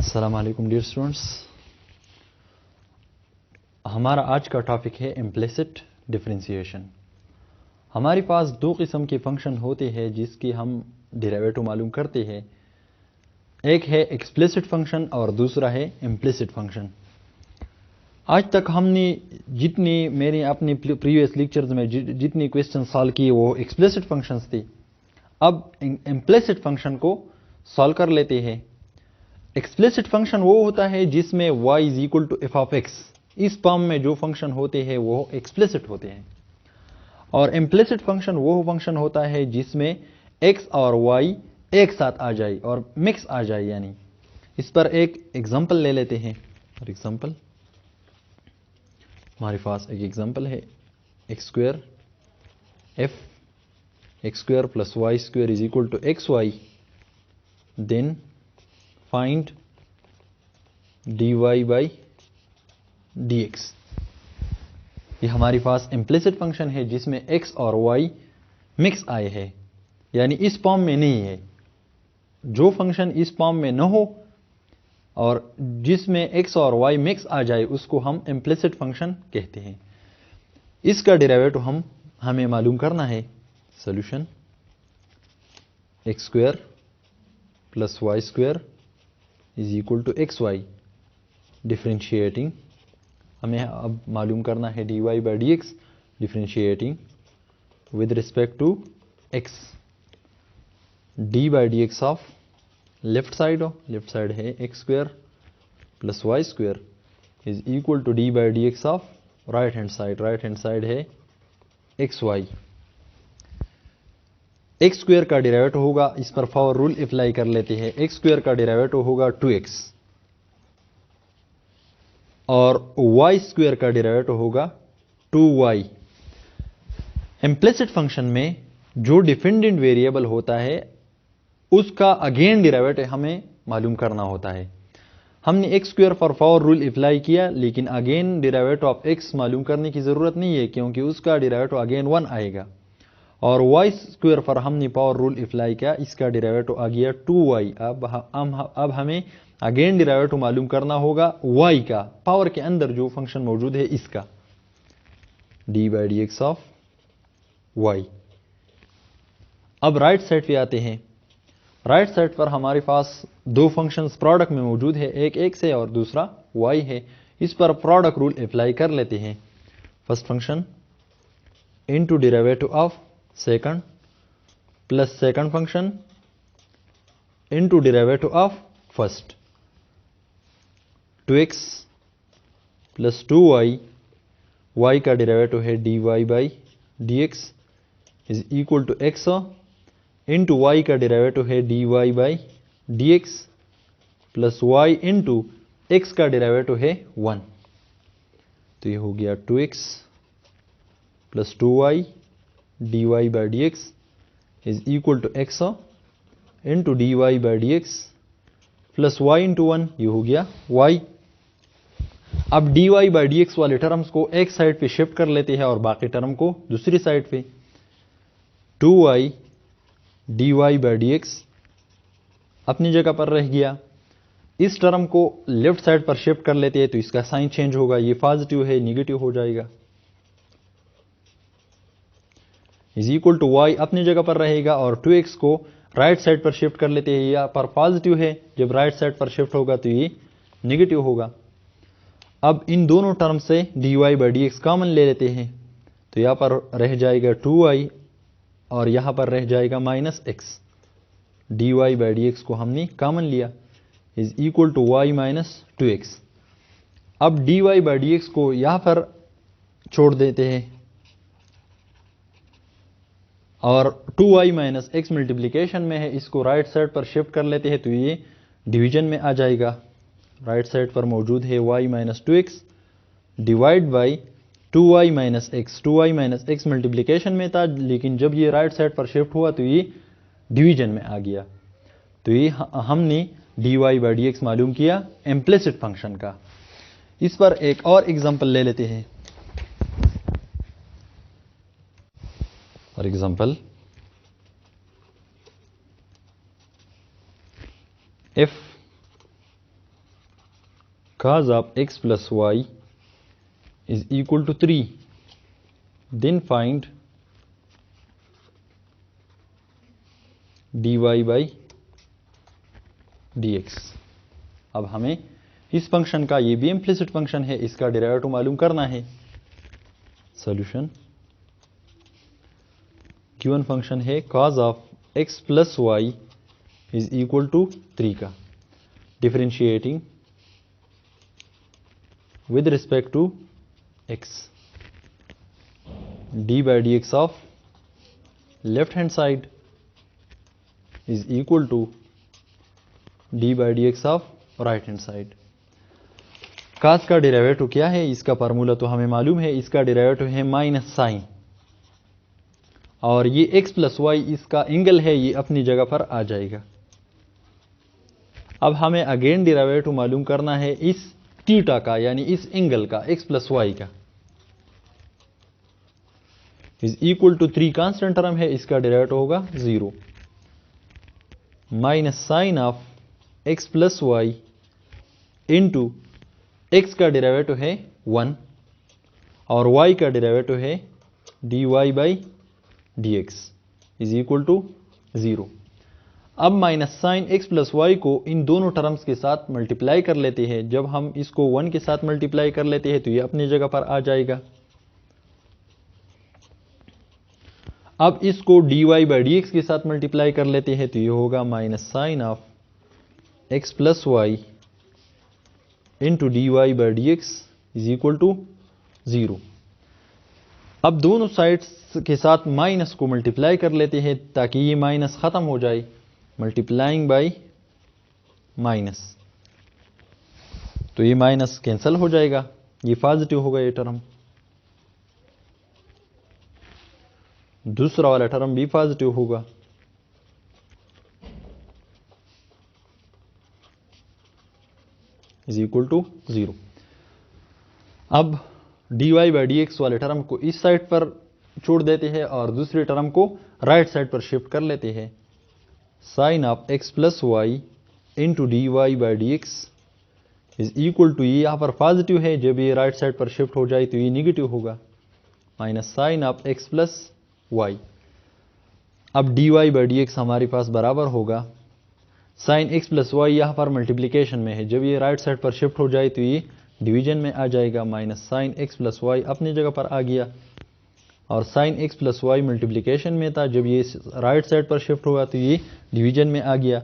अस्सलाम वालेकुम dear students. हमारा आज का टॉपिक है इम्प्लिसिट डिफरेंशिएशन। हमारे पास दो किस्म के फंक्शन होते हैं जिसकी हम डेरिवेटिव मालूम करते हैं। एक है एक्सप्लिसिट फंक्शन और दूसरा है इम्प्लिसिट फंक्शन। आज तक हमने मेरे अपने प्रीवियस लेक्चर्स में जितनी क्वेश्चन सॉल्व किए वो एक्सप्लिसिट फंक्शंस थे। अब इम्प्लिसिट फंक्शन को सॉल्व कर लेते हैं। एक्सप्लिसिट फंक्शन वो होता है जिसमें y is equal to f of x, इस फॉर्म में जो फंक्शन होते हैं वो एक्सप्लिसिट होते हैं। और इम्प्लिसिट फंक्शन वो फंक्शन होता है जिसमें x और y एक साथ आ जाए और मिक्स आ जाए। यानी इस पर एक एग्जांपल ले लेते हैं। फॉर एग्जांपल हमारे पास एक एग्जांपल है x square f x square plus y square is equal to x y, then find dy by dx। ये हमारे पास इम्प्लिसिट फंक्शन है जिसमें x और y मिक्स आए हैं, यानी इस फॉर्म में नहीं है। जो फंक्शन इस फॉर्म में न हो और जिसमें x और y मिक्स आ जाए उसको हम इम्प्लिसिट फंक्शन कहते हैं। इसका डेरिवेटिव हमें मालूम करना है। Solution x square plus y square is equal to x y. Differentiating हमें अब मालूम करना है dy by dx, differentiating with respect to x। d by dx of left side है x square plus y square is equal to d by dx of right hand side है x y. X square का derivative होगा, इस पर for rule apply कर लेते हैं। X square का डेरिवेटिव होगा 2x और y स्क्वेयर का डेरिवेटिव होगा 2y। इम्प्लिसिट फंक्शन में जो डिपेंडेंट वेरिएबल होता है उसका अगेन डेरिवेटिव हमें मालूम करना होता है। हमने x square for rule apply किया, लेकिन अगेन डेरिवेटिव ऑफ x मालूम करने की जरूरत नहीं है क्योंकि उसका डेरिवेटिव अगेन 1 आएगा। और y स्क्वेयर पर हमने पावर रूल अप्लाई किया, इसका डेरिवेटिव आ गया 2y। अब हमें अगेन डेरिवेटिव मालूम करना होगा y का, पावर के अंदर जो फंक्शन मौजूद है इसका, d by dx of y। अब राइट साइड पे आते हैं। राइट साइड पर हमारे पास दो फंक्शंस प्रोडक्ट में मौजूद है, एक x है और दूसरा y है। इस पर प्रोडक्ट रूल अप्लाई कर लेते हैं। First function into derivative of second plus second function into derivative of first. 2x plus 2y, y का डेरिवेटिव है dy by dx is equal to x into y का derivative है dy by dx plus y into x का derivative है 1। तो ये हो गया 2x plus 2y dy by dx is equal to x into dy by dx plus y into 1, ये हो गया y। अब dy बाई dx वाले टर्म्स को एक साइड पे शिफ्ट कर लेते हैं और बाकी टर्म को दूसरी साइड पे। 2y dy बाई dx अपनी जगह पर रह गया। इस टर्म को लेफ्ट साइड पर शिफ्ट कर लेते हैं तो इसका साइन चेंज होगा, ये पॉजिटिव है निगेटिव हो जाएगा। इज इक्वल टू y अपनी जगह पर रहेगा और 2x को राइट साइड पर शिफ्ट कर लेते हैं। यहाँ पर पॉजिटिव है, जब राइट साइड पर शिफ्ट होगा तो ये निगेटिव होगा। अब इन दोनों टर्म से dy बाई dx कॉमन ले लेते हैं तो यहाँ पर रह जाएगा 2y और यहाँ पर रह जाएगा minus x। dy by dx को हमने कॉमन लिया is equal to y minus 2x। अब dy बाई dx को यहाँ पर छोड़ देते हैं और 2y माइनस x मल्टीप्लीकेशन में है, इसको राइट साइड पर शिफ्ट कर लेते हैं तो ये डिवीजन में आ जाएगा। राइट साइड पर मौजूद है y minus 2x divide by 2y minus x। 2y minus x multiplication में था, लेकिन जब ये राइट साइड पर शिफ्ट हुआ तो ये डिवीजन में आ गया। तो ये हमने dy बाई dx मालूम किया इम्प्लिसिट फंक्शन का। इस पर एक और एग्जांपल ले लेते हैं। For example if cos of x plus y is equal to 3, then find dy by dx। अब हमें इस फंक्शन का, ये भी इम्प्लिसिट फंक्शन है, इसका डेरिवेटिव मालूम करना है। सॉल्यूशन, गिवन फंक्शन है cos of x plus y is equal to 3 का, differentiating with respect to x, d by dx of left hand side is equal to d by dx of right hand side। cos का derivative क्या है, इसका formula तो हमें मालूम है, इसका डेरिवेटिव है माइनस साइन, और ये x प्लस वाई इसका एंगल है, ये अपनी जगह पर आ जाएगा। अब हमें अगेन डेरिवेटिव मालूम करना है इस थीटा का, यानी इस एंगल का, x प्लस वाई का, is equal to 3 constant term है, इसका डेरिवेटिव होगा 0 minus sine of x plus y into x का डेरिवेटिव है 1 और y का डेरिवेटिव है dy by dx is equal to 0। अब minus sine x plus y को इन दोनों टर्म्स के साथ मल्टीप्लाई कर लेते हैं। जब हम इसको 1 के साथ मल्टीप्लाई कर लेते हैं तो ये अपनी जगह पर आ जाएगा। अब इसको dy बाई dx के साथ मल्टीप्लाई कर लेते हैं तो ये होगा minus sine of x plus y into dy by dx is equal to 0। अब दोनों साइड्स के साथ माइनस को मल्टीप्लाई कर लेते हैं ताकि ये माइनस खत्म हो जाए, मल्टीप्लाइंग बाई माइनस, तो ये माइनस कैंसिल हो जाएगा, ये पॉजिटिव होगा ये टर्म, दूसरा वाला टर्म भी पॉजिटिव होगा। Is equal to 0। अब dy बाई dx वाले टर्म को इस साइड पर छोड़ देते हैं और दूसरे टर्म को राइट साइड पर शिफ्ट कर लेते हैं। Sine of x plus y into dy by dx is equal to, ये यहाँ पर पॉजिटिव है, जब ये राइट साइड पर शिफ्ट हो जाए तो ये निगेटिव होगा, minus sine of x plus y. अब dy बाई dx हमारे पास बराबर होगा साइन x प्लस वाई, यहाँ पर मल्टीप्लीकेशन में है, जब ये राइट साइड पर शिफ्ट हो जाए तो ये डिवीजन में आ जाएगा, minus sine x plus y अपनी जगह पर आ गया, और sine x plus y multiplication में था, जब ये राइट साइड पर शिफ्ट हुआ तो ये डिवीजन में आ गया।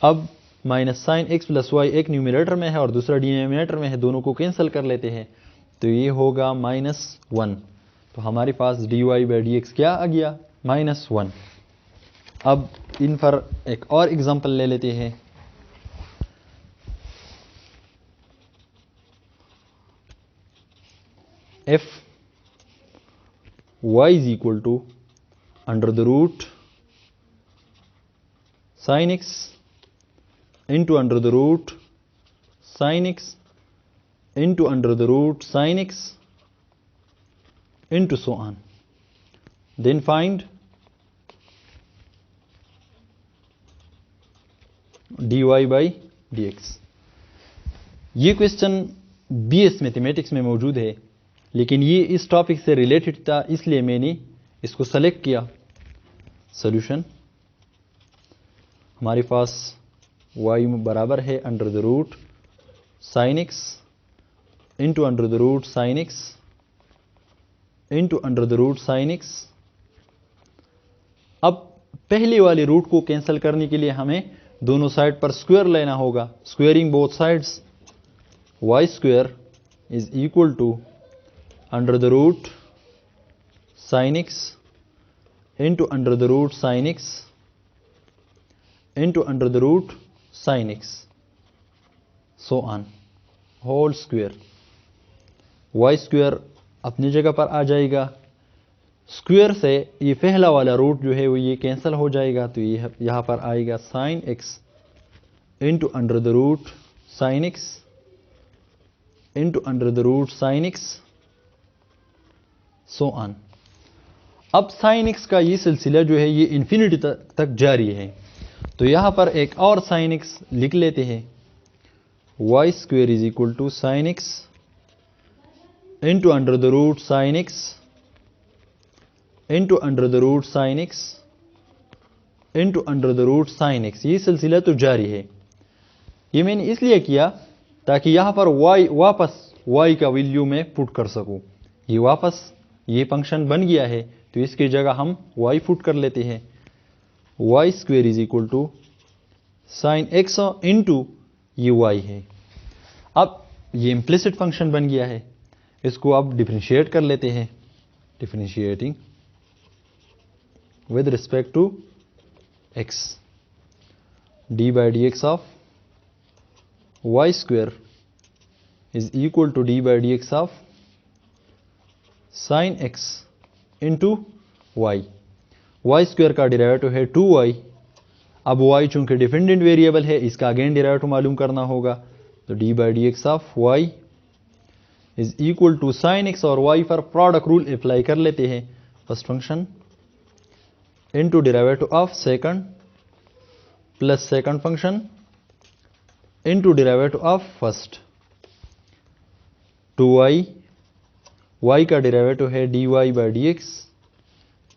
अब minus sine x plus y एक न्यूमरेटर में है और दूसरा डिनोमिनेटर में है, दोनों को कैंसिल कर लेते हैं तो ये होगा -1। तो हमारे पास dy बाई dx क्या आ गया, -1। अब इन पर एक और एग्जांपल ले लेते हैं। f y is equal to under the root sin x into under the root sin x into under the root sin x into so on. Then find dy by dx। ये question BS mathematics में मौजूद है, लेकिन ये इस topic से related था इसलिए मैंने इसको सेलेक्ट किया। सॉल्यूशन, हमारे पास y बराबर है under the root sine x into under the root sine x into under the root sine x। अब पहले वाले रूट को कैंसिल करने के लिए हमें दोनों साइड पर स्क्वायर लेना होगा। Squaring both sides, y square is equal to under the root sine x into under the root sine x into under the root sine x so on whole square. y square अपनी जगह पर आ जाएगा, square से ये पहला वाला root जो है वो ये कैंसिल हो जाएगा, तो ये यहाँ पर आएगा sine x into under the root sine x into under the root sine x so on. अब साइन x का ये सिलसिला जो है ये इन्फिनिटी तक जारी है, तो यहाँ पर एक और साइन x लिख लेते हैं। y square is equal to sin x into under the root sin x into under the root sin x into under the root sin x। ये सिलसिला तो जारी है। ये मैंने इसलिए किया ताकि यहाँ पर वापस y का वैल्यू में पुट कर सकूं। ये वापस ये फंक्शन बन गया है तो इसकी जगह हम y पुट कर लेते हैं। y square is equal to sine x into ये y है। अब ये इम्प्लिसिट फंक्शन बन गया है, इसको अब डिफरेंशिएट कर लेते हैं। Differentiating with respect to x, d by dx of y square is equal to d by dx of sin x into y। y square का डेरिवेटिव है 2y। अब y चूंकि डिपेंडेंट वेरिएबल है, इसका अगेन डेरिवेटिव मालूम करना होगा, तो d by dx of y is equal to sin x और y पर प्रोडक्ट रूल अप्लाई कर लेते हैं। First function into derivative of second plus second function into derivative of first। 2y, y का डेरिवेटिव है dy by dx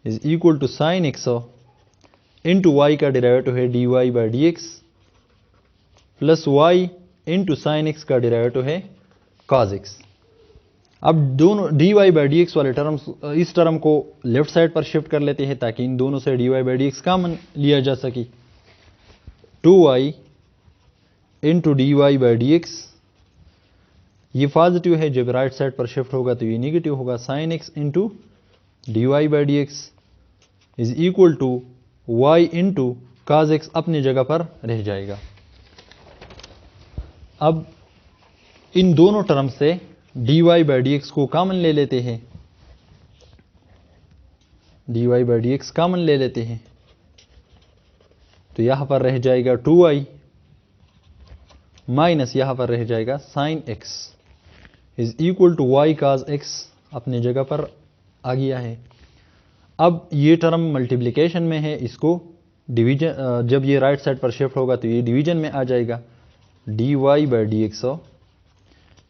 is equal to sin x into y का derivative है dy by dx plus y into sin x का derivative है cos x। अब दोनों dy by dx वाले terms, इस टर्म को लेफ्ट साइड पर शिफ्ट कर लेते हैं ताकि इन दोनों से dy by dx कॉमन लिया जा सके। 2y into dy by dx, ये पॉजिटिव है, जब राइट साइड पर शिफ्ट होगा तो ये नेगेटिव होगा। sin x into dy by dx is equal to y into cos x अपनी जगह पर रह जाएगा। अब इन दोनों टर्म से dy by dx को कॉमन ले लेते हैं। dy by dx कॉमन ले लेते हैं तो यहां पर रह जाएगा 2y माइनस यहां पर रह जाएगा sin x is equal to y cos x अपनी जगह पर आ गया है। अब ये टर्म मल्टीप्लिकेशन में है, इसको डिवीजन, जब ये राइट साइड पर शिफ्ट होगा तो ये डिवीजन में आ जाएगा। dy by dx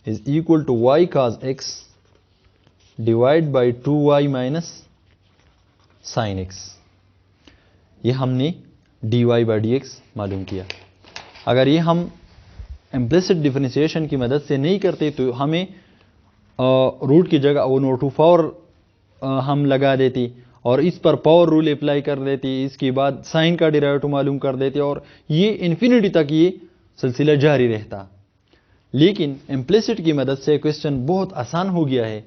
is equal to y cos x divide by 2y minus sin x। ये हमने dy by dx मालूम किया। अगर ये हम इम्प्लिसिट डिफरेंशिएशन की मदद से नहीं करते तो हमें रूट की जगह 1/4 हम लगा देती और इस पर पावर रूल अप्लाई कर देती, इसके बाद साइन का डेरिवेटिव मालूम कर देते और ये इन्फिनिटी तक ये सिलसिला जारी रहता। लेकिन इम्प्लिसिट की मदद से क्वेश्चन बहुत आसान हो गया है,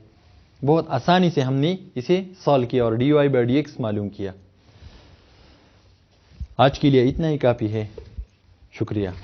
बहुत आसानी से हमने इसे सॉल्व किया और dy by dx मालूम किया। आज के लिए इतना ही काफ़ी है। शुक्रिया।